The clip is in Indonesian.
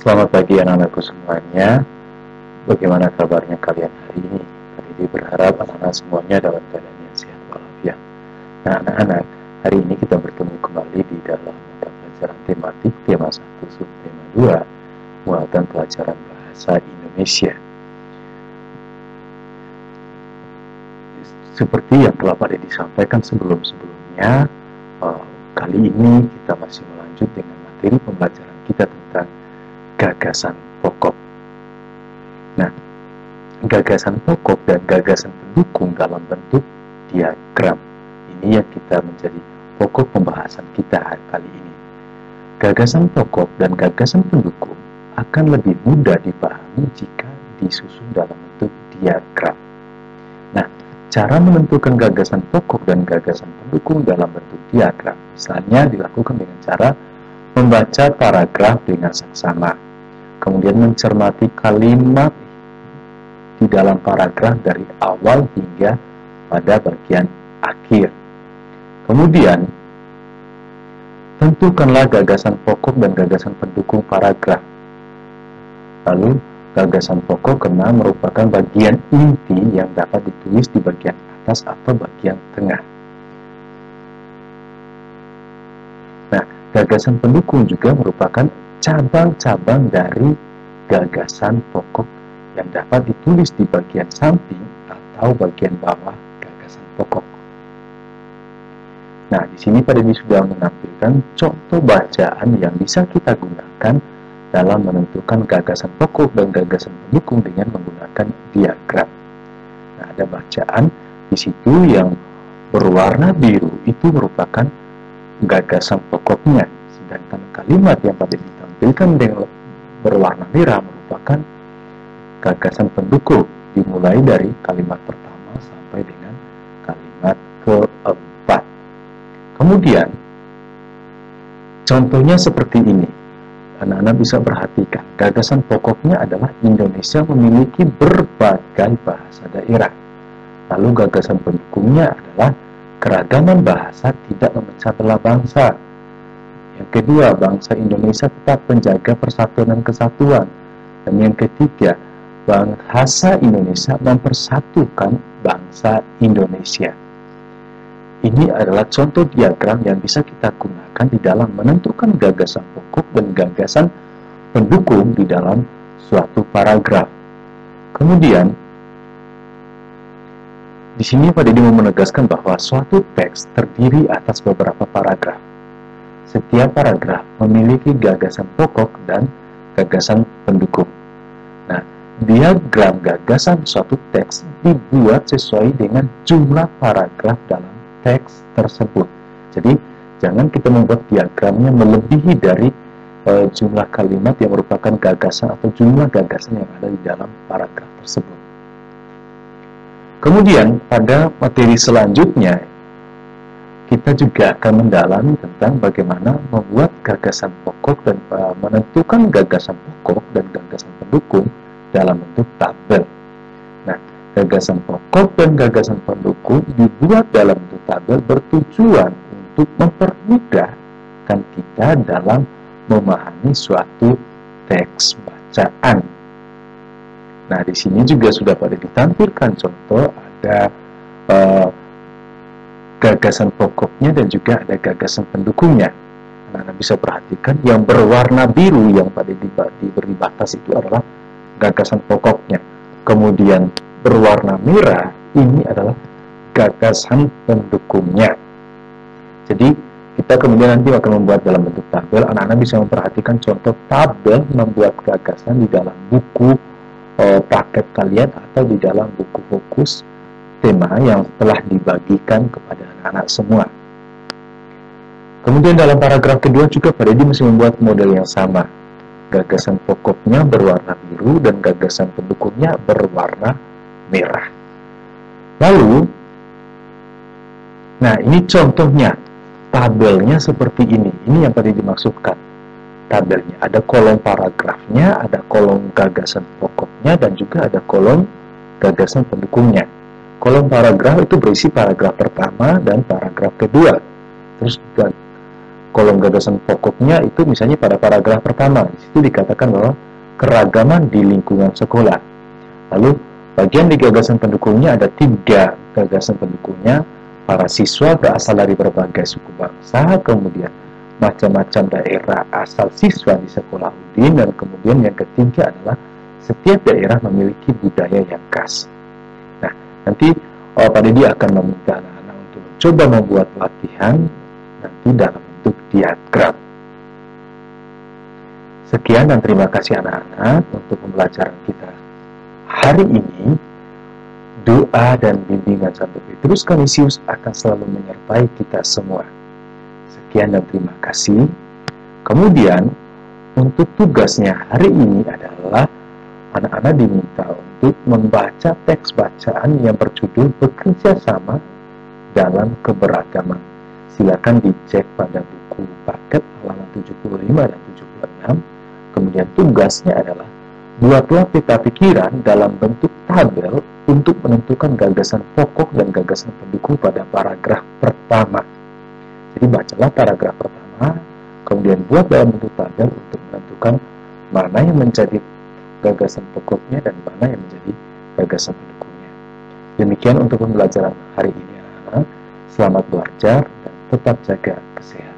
Selamat pagi anak-anakku semuanya. Bagaimana kabarnya kalian hari ini? Hari ini berharap anak-anak semuanya dalam keadaan yang sehat walafiat. Nah anak-anak, hari ini kita bertemu kembali di dalam mata pelajaran tematik tema 1 subtema 2 muatan pelajaran bahasa Indonesia. Seperti yang telah pada disampaikan sebelum-sebelumnya, kali ini kita masih melanjut dengan materi pembelajaran kita tentang gagasan pokok. Nah, gagasan pokok dan gagasan pendukung dalam bentuk diagram. Ini yang kita menjadi pokok pembahasan kita hari kali ini. Gagasan pokok dan gagasan pendukung akan lebih mudah dipahami jika disusun dalam bentuk diagram. Nah, cara menentukan gagasan pokok dan gagasan pendukung dalam bentuk diagram misalnya dilakukan dengan cara membaca paragraf dengan saksama, kemudian mencermati kalimat di dalam paragraf dari awal hingga pada bagian akhir. Kemudian, tentukanlah gagasan pokok dan gagasan pendukung paragraf. Lalu, gagasan pokok karena merupakan bagian inti yang dapat ditulis di bagian atas atau bagian tengah. Nah, gagasan pendukung juga merupakan cabang-cabang dari gagasan pokok yang dapat ditulis di bagian samping atau bagian bawah gagasan pokok. Nah, di sini Pak Dedi sudah menampilkan contoh bacaan yang bisa kita gunakan dalam menentukan gagasan pokok dan gagasan pendukung dengan menggunakan diagram. Nah, ada bacaan di situ yang berwarna biru itu merupakan gagasan pokoknya, sedangkan kalimat yang pada ditampilkan dengan berwarna merah merupakan gagasan pendukung, dimulai dari kalimat pertama sampai dengan kalimat keempat. Kemudian, contohnya seperti ini. Anak-anak bisa perhatikan, gagasan pokoknya adalah Indonesia memiliki berbagai bahasa daerah. Lalu gagasan pendukungnya adalah keragaman bahasa tidak memecah belah bangsa. Yang kedua, bangsa Indonesia tetap menjaga persatuan dan kesatuan. Dan yang ketiga, bahasa Indonesia mempersatukan bangsa Indonesia. Ini adalah contoh diagram yang bisa kita gunakan di dalam menentukan gagasan pokok dan gagasan pendukung di dalam suatu paragraf. Kemudian, di sini Pak Dedi mau menegaskan bahwa suatu teks terdiri atas beberapa paragraf. Setiap paragraf memiliki gagasan pokok dan gagasan pendukung. Nah, diagram gagasan suatu teks dibuat sesuai dengan jumlah paragraf dalam teks tersebut. Jadi, jangan kita membuat diagramnya melebihi dari jumlah kalimat yang merupakan gagasan atau jumlah gagasan yang ada di dalam paragraf tersebut. Kemudian, pada materi selanjutnya, kita juga akan mendalami tentang bagaimana membuat gagasan pokok dan menentukan gagasan pokok dan gagasan pendukung dalam bentuk tabel. Nah, gagasan pokok dan gagasan pendukung dibuat dalam bentuk tabel bertujuan untuk mempermudahkan kita dalam memahami suatu teks bacaan. Nah, di sini juga sudah pada ditampilkan contoh ada gagasan pokoknya dan juga ada gagasan pendukungnya. Nah, Anda bisa perhatikan yang berwarna biru yang pada diberi batas itu adalah gagasan pokoknya. Kemudian berwarna merah ini adalah gagasan pendukungnya. Jadi kita kemudian nanti akan membuat dalam bentuk tabel. Anak-anak bisa memperhatikan contoh tabel membuat gagasan di dalam buku paket kalian atau di dalam buku fokus tema yang telah dibagikan kepada anak-anak semua. Kemudian dalam paragraf kedua juga Pak Dedi masih membuat model yang sama. Gagasan pokoknya berwarna biru dan gagasan pendukungnya berwarna merah. Lalu, nah ini contohnya, tabelnya seperti ini. Ini yang Pak Dedi maksudkan. Tabelnya ada kolom paragrafnya, ada kolom gagasan pokoknya, dan juga ada kolom gagasan pendukungnya. Kolom paragraf itu berisi paragraf pertama dan paragraf kedua. Terus kolom gagasan pokoknya itu misalnya pada paragraf pertama, di situ dikatakan bahwa keragaman di lingkungan sekolah. Lalu bagian di gagasan pendukungnya ada 3 gagasan pendukungnya, para siswa berasal dari berbagai suku bangsa, kemudian macam-macam daerah asal siswa di sekolah Udin, dan kemudian yang ketiga adalah setiap daerah memiliki budaya yang khas. Nah, nanti Pak Didi akan meminta anak-anak untuk coba membuat latihan nanti dalam bentuk diagram. Sekian dan terima kasih anak-anak untuk pembelajaran kita hari ini. Doa dan bimbingan Santo Petrus Canisius akan selalu menyertai kita semua. Sekian dan terima kasih. Kemudian untuk tugasnya hari ini adalah anak-anak diminta untuk membaca teks bacaan yang berjudul Bekerja Sama dalam Keberagaman. Silakan dicek pada buku paket halaman 75 dan 76. Kemudian tugasnya adalah buatlah peta pikiran dalam bentuk tabel untuk menentukan gagasan pokok dan gagasan pendukung pada paragraf pertama. Jadi bacalah paragraf pertama, kemudian buat dalam bentuk tabel untuk menentukan mana yang menjadi gagasan pokoknya dan mana yang menjadi gagasan pendukungnya. Demikian untuk pembelajaran hari ini anak-anak. Selamat belajar dan tetap jaga kesehatan.